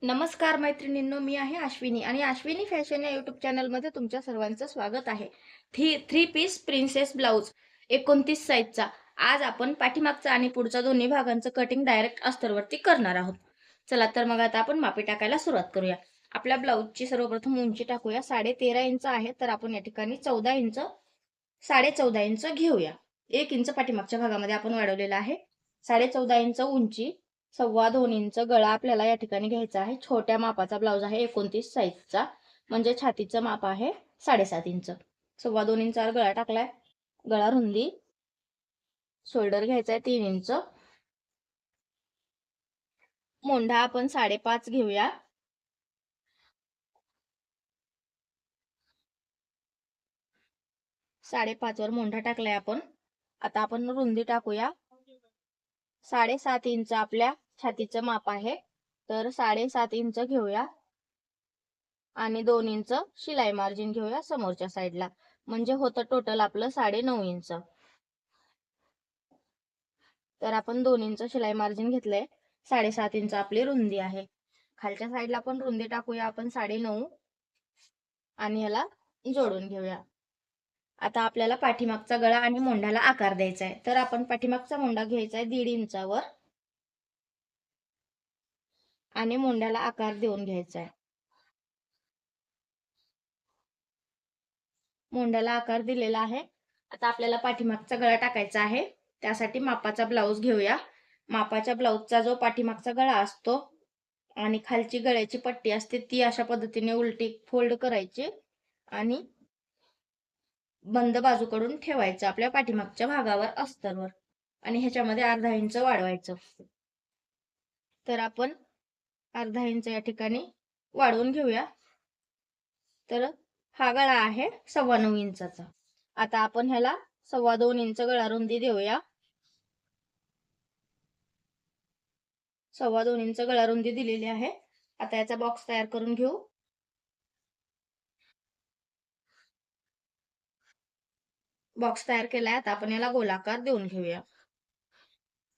नमस्कार मैत्रिणींनो, मी आहे अश्विनी आणि अश्विनी फॅशन या यूट्यूब चॅनलमध्ये तुमच्या सर्वांचं स्वागत आहे. थ्री पीस प्रिन्सेस ब्लाऊज 29 साईजचा. आज आपण पाठीमागचा आणि पुढचा दोन्ही भागांचं कटिंग डायरेक्ट अस्तरवरती करणार आहोत. चला तर मग आता आपण मापे टाकायला सुरुवात करूया. आपल्या ब्लाऊजची सर्वप्रथम उंची टाकूया. 13.5 इंच आहे, तर आपण या ठिकाणी 14 इंच 14.5 इंच घेऊया. 1 इंच पाठीमागच्या भागामध्ये आपण वाढवलेला आहे. 14.5 इंच उंची, 2.25 इंच गळा आपल्याला या ठिकाणी घ्यायचा आहे. छोट्या मापाचा ब्लाऊज आहे 29 साईजचा, म्हणजे छातीचं माप आहे 7.5 इंच. 2.25 इंचावर गळा टाकलाय. गळा रुंदी, शोल्डर घ्यायचा आहे 3 इंच. मोंढा आपण 5.5 घेऊया. 5.5 वर मोंढा टाकलाय आपण. आता आपण रुंदी टाकूया. 7.5 इंच आपल्या छातीचं माप आहे, तर 7.5 इंच घेऊया आणि 2 इंच शिलाई मार्जिन घेऊया समोरच्या साईडला, म्हणजे होतं टोटल आपलं 9.5 इंच. तर आपण 2 इंच शिलाई मार्जिन घेतलंय. 7.5 इंच आपली रुंदी आहे. खालच्या साईडला पण रुंदी टाकूया आपण 9.5 आणि याला जोडून घेऊया. आता आपल्याला पाठीमागचा गळा आणि मोंढ्याला आकार द्यायचा आहे, तर आपण पाठीमागचा मोंढा घ्यायचा आहे 1.5 इंचावर आणि मोंढ्याला आकार देऊन घ्यायचा आहे. मोंढ्याला आकार दिलेला आहे. आता आपल्याला पाठीमागचा गळा टाकायचा आहे. त्यासाठी मापाचा ब्लाऊज घेऊया. मापाच्या ब्लाऊजचा जो पाठीमागचा गळा असतो आणि खालची गळ्याची पट्टी असते, ती अशा पद्धतीने उलटी फोल्ड करायची आणि बंद बाजूकडून ठेवायचं आपल्या पाठीमागच्या भागावर अस्तरवर आणि ह्याच्यामध्ये अर्धा इंच वाढवायचं. तर आपण अर्धा इंच या ठिकाणी वाढवून घेऊया. तर हा गळा आहे 9.25 इंचाचा. आता आपण ह्याला 2.25 इंच गळा रुंदी देऊया. 2.25 इंच गळा रुंदी दिलेली आहे. आता याचा बॉक्स तयार करून घेऊ. बॉक्स तयार केलाय. आता आपण याला गोलाकार देऊन घेऊया.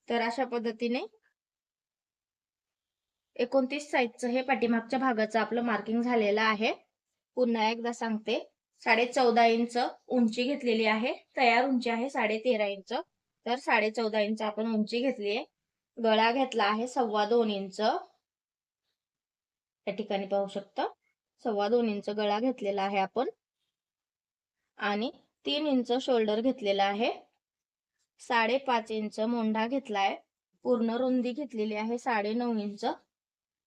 तर अशा पद्धतीने 29 साईजचं हे पाठीमागच्या भागाचं आपलं मार्किंग झालेलं आहे. पुन्हा एकदा सांगते, 14.5 इंच उंची घेतलेली आहे. तयार उंची आहे 13.5 इंच. तर 14.5 इंच आपण उंची घेतली आहे. गळा घेतला आहे 2.25 इंच. या ठिकाणी पाहू शकता 2.25 इंच गळा घेतलेला आहे आपण आणि 3 इंच शोल्डर घेतलेला आहे. 5.5 इंच मोंढा घेतलाय. पूर्ण रुंदी घेतलेली आहे 9.5 इंच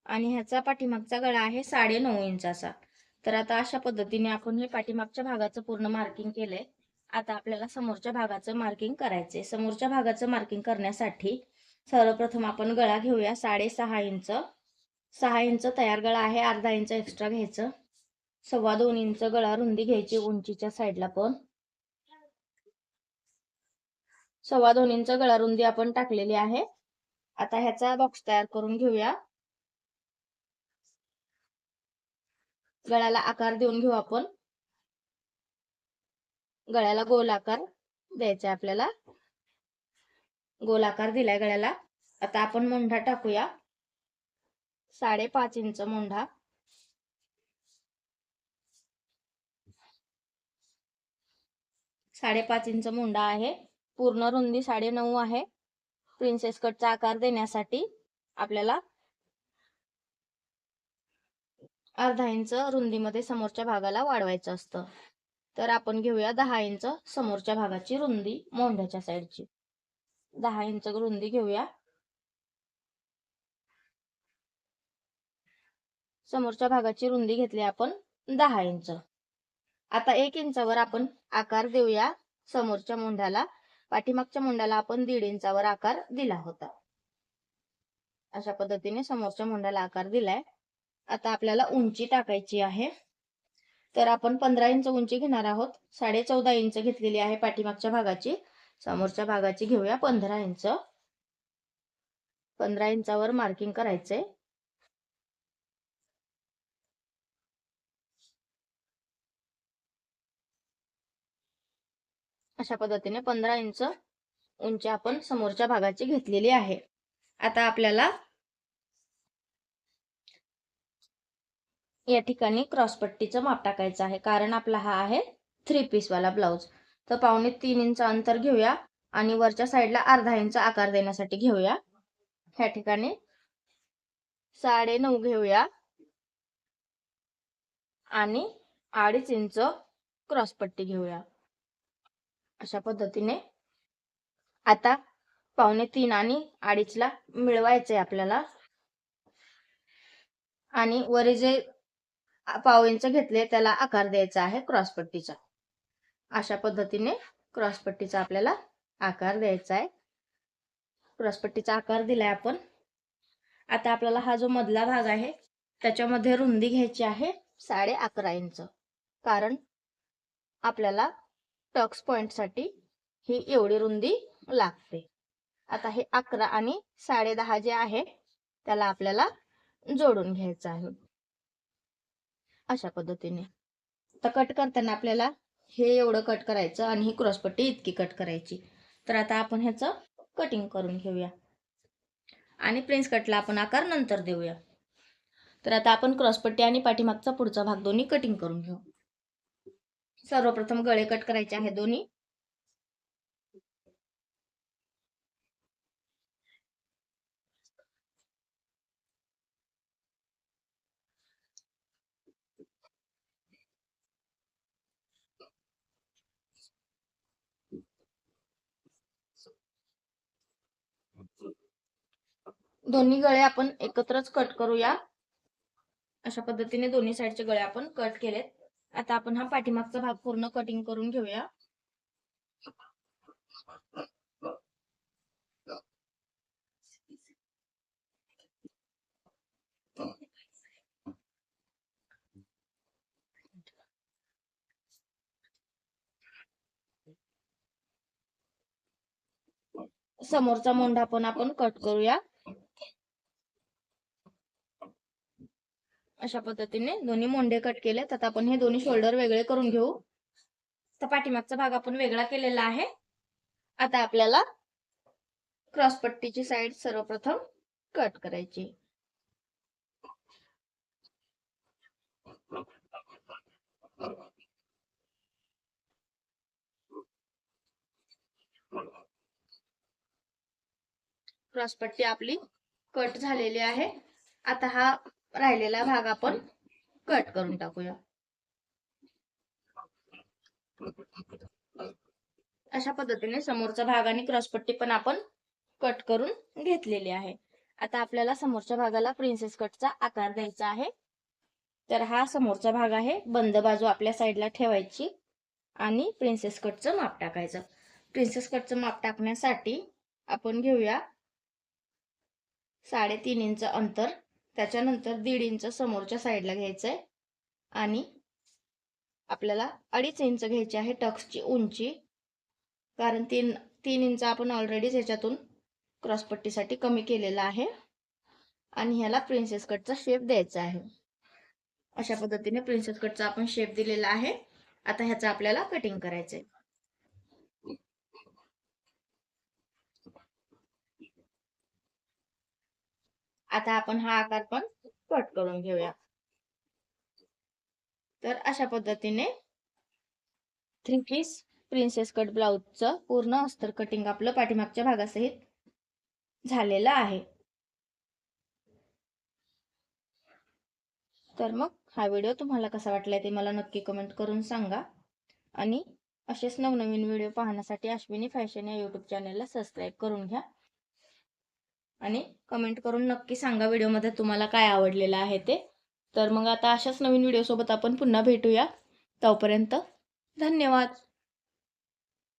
आणि ह्याचा पाठीमागचा गळा आहे 9.5 इंचाचा. तर आता अशा पद्धतीने आपण हे पाठीमागच्या भागाचं पूर्ण मार्किंग केलंय. आता आपल्याला समोरच्या भागाचं मार्किंग करायचंय. समोरच्या भागाचं मार्किंग करण्यासाठी सर्वप्रथम आपण गळा घेऊया 6.5 इंच. 6 इंच तयार गळा आहे, अर्धा इंच एक्स्ट्रा घ्यायचं. 2.25 इंच गळा रुंदी घ्यायची उंचीच्या साईडला पण. 2.25 इंच गळा रुंदी आपण टाकलेली आहे. आता ह्याचा बॉक्स तयार करून घेऊया. गळ्याला आकार देऊन घेऊ आपण. गळ्याला गोल आकार द्यायचा आपल्याला. गोल आकार दिलाय गळ्याला. आता आपण मोंढा टाकूया. 5.5 इंच मोंढा. 5.5 इंच मोंढा आहे. पूर्ण रुंदी 9.5 आहे. प्रिन्सेस कटचा आकार देण्यासाठी आपल्याला अर्धा इंच रुंदीमध्ये समोरच्या भागाला वाढवायचं असतं. तर आपण घेऊया 10 इंच समोरच्या भागाची रुंदी मोंढ्याच्या साईडची. 10 इंच रुंदी घेऊया. समोरच्या भागाची रुंदी घेतली आपण 10 इंच. आता 1 इंचावर आपण आकार देऊया समोरच्या मोंढ्याला. पाठीमागच्या मोंढ्याला आपण 1.5 इंचावर आकार दिला होता. अशा पद्धतीने समोरच्या मोंढ्याला आकार दिलाय. आता आपल्याला उंची टाकायची आहे. तर आपण 15 इंच उंची घेणार आहोत. 14.5 इंच घेतलेली आहे पाठीमागच्या भागाची. समोरच्या भागाची घेऊया 15 इंच. 15 इंचावर मार्किंग करायचंय. अशा पद्धतीने 15 इंच उंची आपण समोरच्या भागाची घेतलेली आहे. आता आपल्याला या ठिकाणी क्रॉसपट्टीचं माप टाकायचं आहे, कारण आपला हा आहे 3 पीस वाला ब्लाऊज. तर 2.5-3 इंच अंतर घेऊया आणि वरच्या साईडला अर्धा इंच आकार देण्यासाठी घेऊया. ह्या ठिकाणी 9.5 घेऊया आणि 2.5 इंच क्रॉसपट्टी घेऊया. अशा पद्धतीने आता 2.5-3 आणि 2.5 ला मिळवायचंय आपल्याला आणि वर जे 1/2 इंच घेतले त्याला आकार द्यायचा आहे क्रॉसपट्टीचा. अशा पद्धतीने क्रॉसपट्टीचा आपल्याला आकार द्यायचा आहे. क्रॉसपट्टीचा आकार दिलाय आपण. आता आपल्याला हा जो मधला भाग आहे त्याच्यामध्ये रुंदी घ्यायची आहे 11.5 इंच, कारण आपल्याला टक्स पॉइंट साठी ही एवढी रुंदी लागते. आता हे 11 आणि 10.5 जे आहे त्याला आपल्याला जोडून घ्यायचं आहे अशा पद्धतीने. तर कट करताना आपल्याला हे एवढं कट करायचं आणि ही क्रॉसपट्टी इतकी कट करायची. तर आता आपण ह्याचं कटिंग करून घेऊया आणि प्रिन्स कटला आपण आकार नंतर देऊया. तर आता आपण क्रॉसपट्टी आणि पाठीमागचा पुढचा भाग दोन्ही कटिंग करून घेऊ. सर्वप्रथम गळे कट करायचे आहे दोन्ही. दोन्ही गळे आपण एकत्रच कट करूया. अशा पद्धतीने दोन्ही साईडचे गळे आपण कट केलेत. आता आपण हा पाठीमागचा भाग पूर्ण कटिंग करून घेऊया. समोरचा मोंढा पण आपण कट करूया. अशा पद्धतीने दोन्ही मोंढे कट केलेत. आता आपण हे दोन्ही शोल्डर वेगळे करून घेऊ. तर पाठीमागचा भाग आपण वेगळा केलेला आहे. आता आपल्याला क्रॉसपट्टीची साईड सर्वप्रथम कट करायची. क्रॉसपट्टी आपली कट झालेली आहे. आता हा राहिलेला भाग आपण कट करून टाकूया. अशा पद्धतीने समोरचा भाग आणि क्रॉसपट्टी पण आपण कट करून घेतलेली आहे. आता आपल्याला समोरच्या भागाला प्रिन्सेस कटचा आकार द्यायचा आहे. तर हा समोरचा भाग आहे. बंद बाजू आपल्या साईडला ठेवायची आणि प्रिन्सेस कटचं माप टाकायचं. प्रिन्सेस कटचं माप टाकण्यासाठी आपण घेऊया 3.5 इंच अंतर. त्याच्यानंतर 1.5 इंच समोरच्या साईडला घ्यायचंय आणि आपल्याला 2.5 इंच घ्यायची आहे टक्सची उंची, कारण 3 इंच आपण ऑलरेडी ह्याच्यातून क्रॉसपट्टीसाठी कमी केलेला आहे आणि ह्याला प्रिन्सेस कटचा शेप द्यायचा आहे. अशा पद्धतीने प्रिन्सेस कटचा आपण शेप दिलेला आहे. आता ह्याचा आपल्याला कटिंग करायचंय. आता आपण हा आकार पण कट करून घेऊया. तर अशा पद्धतीने 3 पीस प्रिन्सेस कट ब्लाउजचं पूर्ण अस्तर कटिंग आपलं पाठीमागच्या भागासहित झालेलं आहे. तर मग हा व्हिडिओ तुम्हाला कसा वाटलाय ते मला नक्की कमेंट करून सांगा आणि असेच नवनवीन व्हिडिओ पाहण्यासाठी अश्विनी फॅशन या यूट्यूब चॅनलला सबस्क्राईब करून घ्या आणि कमेंट करून नक्की सांगा व्हिडिओमध्ये तुम्हाला काय आवडलेलं आहे ते. तर मग आता अशाच नवीन व्हिडिओ सोबत आपण पुन्हा भेटूया. तोपर्यंत धन्यवाद.